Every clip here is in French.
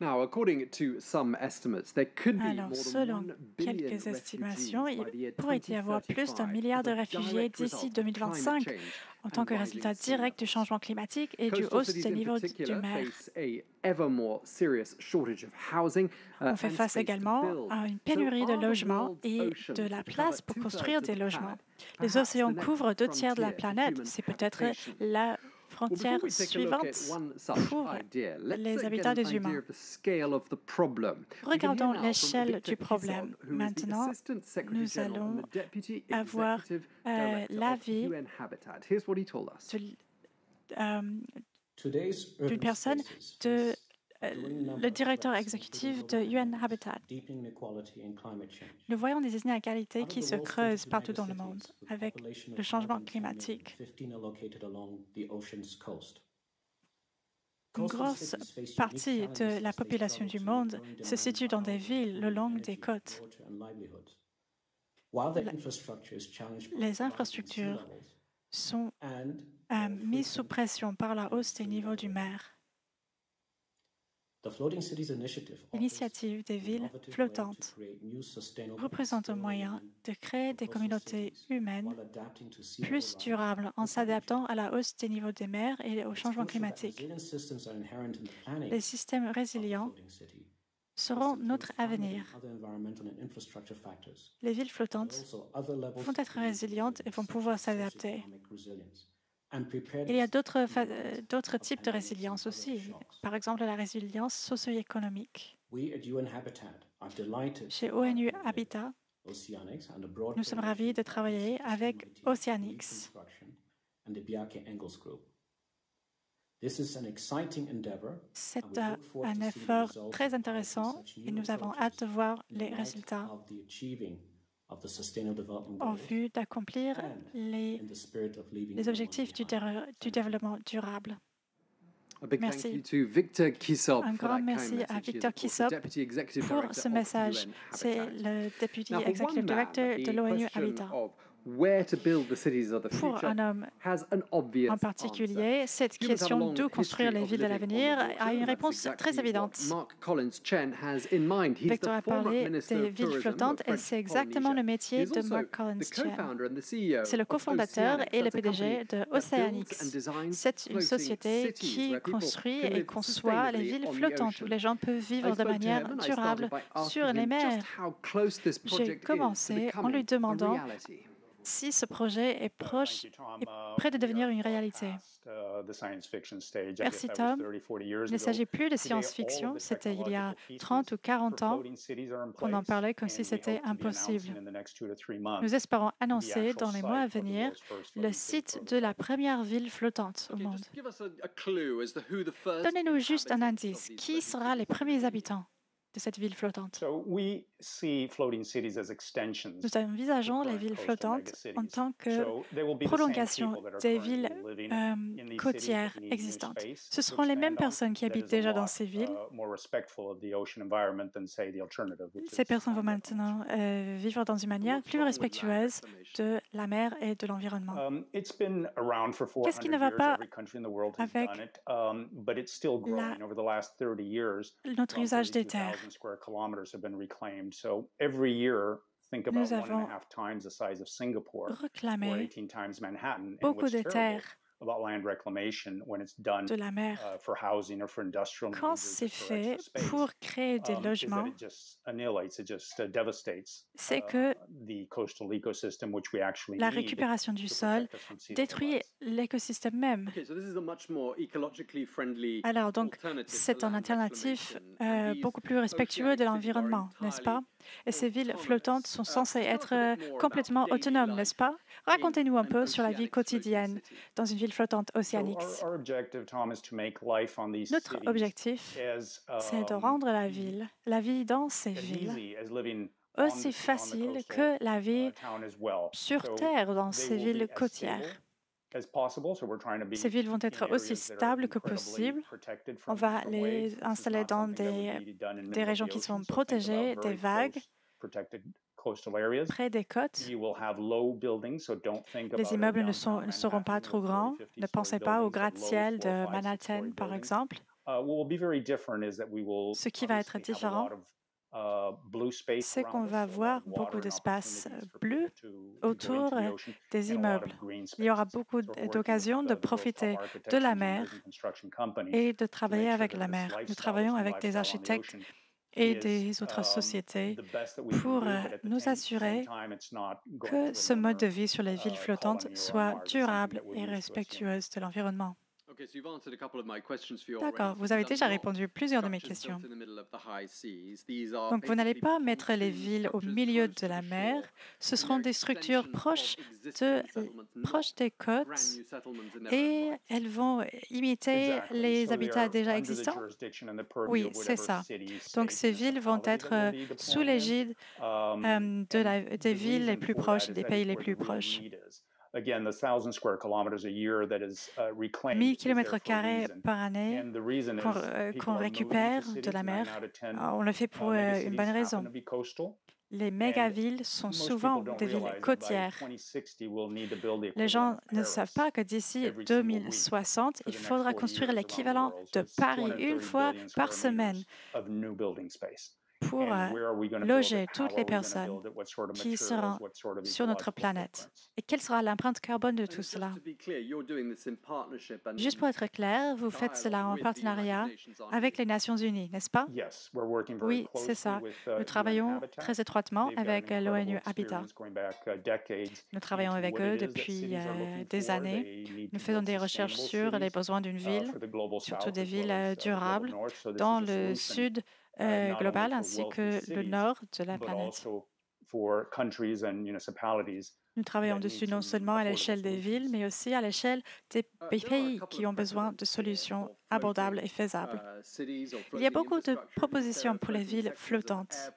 Now, according to some estimates, there could be Alors, more than selon 1 billion quelques estimations, refugees by the year il pourrait y avoir plus d'1 milliard de 2035 as a réfugiés direct d'ici result of climate 2025 change en tant and que rising résultat sea direct du levels. changement climatique et du Coastal hausse cities des in niveaux du particular mer. face a ever more serious shortage of housing On fait and face space to également build. à une So pénurie de are the logements world's et oceans, de la which cover place pour 2/3 construire of des the logements. planet, Les perhaps the océans next couvrent 2/3 de la frontier for planète. human C'est peut-être habitation? la Well, before frontière we take a look at suivante one such pour idea, let's les get habitats an des idea humains. of the scale of the problem. We can hear Regardons now from l'échelle Victor du problème. Kissel, who is the Maintenant, Assistant Secretary nous General and allons the Deputy avoir Executive Director of l'avis UN Habitat. Here's what he told us. D'une personne le directeur exécutif de UN Habitat. Nous voyons des inégalités qui se creusent partout dans le monde avec le changement climatique. Une grosse partie de la population du monde se situe dans des villes le long des côtes. Les infrastructures sont mises sous pression par la hausse des niveaux du mer. L'initiative des villes flottantes représente un moyen de créer des communautés humaines plus durables en s'adaptant à la hausse des niveaux des mers et au changement climatique. Les systèmes résilients seront notre avenir. Les villes flottantes vont être résilientes et vont pouvoir s'adapter. Il y a d'autres types de résilience aussi, par exemple la résilience socio-économique. Chez ONU Habitat, nous sommes ravis de travailler avec Oceanics. C'est un effort très intéressant et nous avons hâte de voir les résultats en vue d'accomplir les objectifs du développement durable. Merci. Un grand merci à Victor Kissel pour ce message. C'est le Deputy Executive Director de l'ONU Habitat. Pour un homme en particulier, cette question d'où construire les villes de l'avenir a une réponse très évidente. Victor a parlé des villes flottantes et c'est exactement le métier de Mark Collins Chen. C'est le cofondateur et le PDG de Oceanics. C'est une société qui construit et conçoit les villes flottantes où les gens peuvent vivre de manière durable sur les mers. J'ai commencé en lui demandant si ce projet est près de devenir une réalité. Merci Tom. Il ne s'agit plus de science-fiction, c'était il y a 30 ou 40 ans qu'on en parlait comme si c'était impossible. Nous espérons annoncer dans les mois à venir le site de la première ville flottante au monde. Donnez-nous juste un indice. Qui sera les premiers habitants de cette ville flottante? Nous envisageons les villes flottantes en tant que prolongation des villes côtières existantes. Ce seront les mêmes personnes qui habitent déjà dans ces villes. Ces personnes vont maintenant vivre dans une manière plus respectueuse de la mer et de l'environnement. Qu'est-ce qui ne va pas avec notre usage des terres? Nous avons réclamé beaucoup de terres de la mer. Quand c'est fait pour créer des logements, c'est que la récupération du sol détruit l'écosystème même. Alors donc, c'est un alternatif beaucoup plus respectueux de l'environnement, n'est-ce pas? Et ces villes flottantes sont censées être complètement autonomes, n'est-ce pas? Racontez-nous un peu sur la vie quotidienne dans une ville flottante Oceanics. Notre objectif, c'est de rendre la vie dans ces villes, aussi facile que la vie sur Terre dans ces villes côtières. Ces villes vont être aussi stables que possible. On va les installer dans des régions qui sont protégées des vagues, près des côtes. Les immeubles ne seront pas trop grands. Ne pensez pas au gratte-ciel de Manhattan, par exemple. Ce qui va être différent, c'est qu'on va avoir beaucoup d'espace bleu autour des immeubles. Il y aura beaucoup d'occasions de profiter de la mer et de travailler avec la mer. Nous travaillons avec des architectes et des autres sociétés pour nous assurer que ce mode de vie sur les villes flottantes soit durable et respectueuse de l'environnement. D'accord, vous avez déjà répondu à plusieurs de mes questions. Donc, vous n'allez pas mettre les villes au milieu de la mer. Ce seront des structures proches des côtes et elles vont imiter les habitats déjà existants. Oui, c'est ça. Donc, ces villes vont être sous l'égide des villes les plus proches, des pays les plus proches. 1000 kilomètres carrés par année qu'on récupère de la mer, on le fait pour une bonne raison. Les méga-villes sont souvent des villes côtières. Les gens ne savent pas que d'ici 2060, il faudra construire l'équivalent de Paris une fois par semaine pour loger toutes les personnes qui seront sur notre planète. Et quelle sera l'empreinte carbone de tout cela? Juste pour être clair, vous faites cela en partenariat avec les Nations Unies, n'est-ce pas? Oui, c'est ça. Nous travaillons très étroitement avec l'ONU Habitat. Nous travaillons avec eux depuis des années. Nous faisons des recherches sur les besoins d'une ville, surtout des villes durables, dans le sud global ainsi que le nord de la planète. Nous travaillons dessus non seulement à l'échelle des villes, mais aussi à l'échelle des pays qui ont besoin de solutions abordables et faisables. Il y a beaucoup de propositions pour les villes flottantes.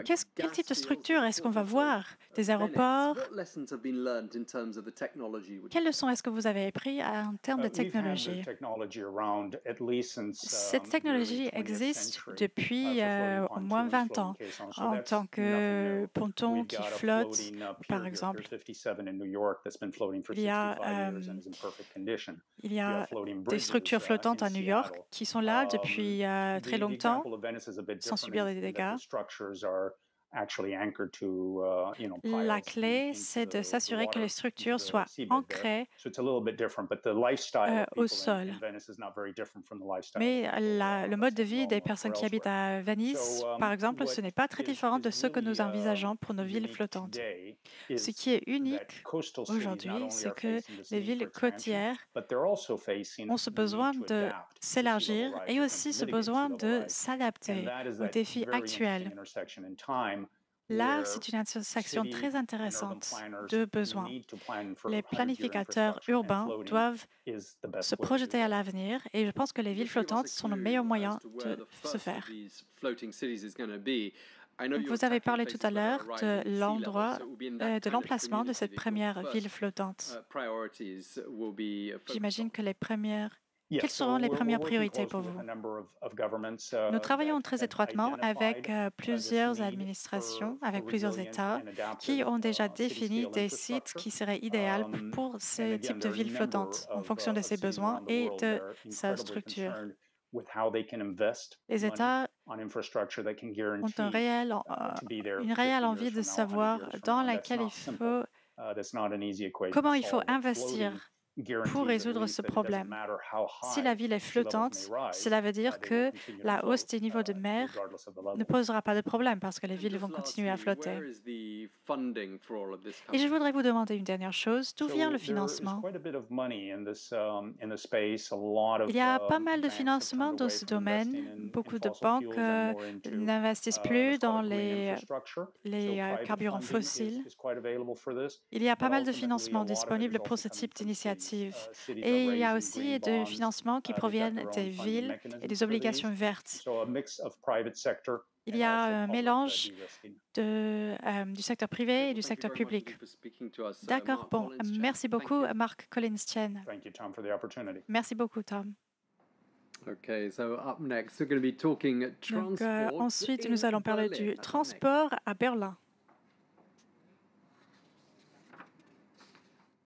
Quel type de structure est-ce qu'on va voir? Des aéroports? Quelles leçons est-ce que vous avez apprises en termes de technologie? Cette technologie existe depuis au moins 20 ans en tant que ponton qui flotte, par exemple. Il y a des structures flottantes à New York qui sont là depuis très longtemps sans subir des dégâts. La clé, c'est de s'assurer que les structures soient ancrées au sol. Mais le mode de vie des personnes qui habitent à Venise, par exemple, ce n'est pas très différent de ce que nous envisageons pour nos villes flottantes. Ce qui est unique aujourd'hui, c'est que les villes côtières ont ce besoin de s'élargir et aussi ce besoin de s'adapter aux défis actuels. Là, c'est une intersection très intéressante de besoins. Les planificateurs urbains doivent se projeter à l'avenir et je pense que les villes flottantes sont le meilleur moyen de ce faire. Vous avez parlé tout à l'heure de l'emplacement de cette première ville flottante. J'imagine que quelles seront les premières priorités pour vous? Nous travaillons très étroitement avec plusieurs administrations, avec plusieurs États qui ont déjà défini des sites qui seraient idéaux pour ce type de ville flottante en fonction de ses besoins et de sa structure. Les États ont une réelle envie de savoir comment il faut investir pour résoudre ce problème. Si la ville est flottante, cela veut dire que la hausse des niveaux de mer ne posera pas de problème parce que les villes vont continuer à flotter. Et je voudrais vous demander une dernière chose. D'où vient le financement? Il y a pas mal de financement dans ce domaine. Beaucoup de banques n'investissent plus dans les carburants fossiles. Il y a pas mal de financement disponible pour ce type d'initiative. Et il y a aussi des financements qui proviennent des villes et des obligations vertes. Il y a un mélange du secteur privé et du secteur public. D'accord, bon, merci beaucoup, Mark Collins-Chen. Merci beaucoup, Tom. Donc, ensuite, nous allons parler du transport à Berlin.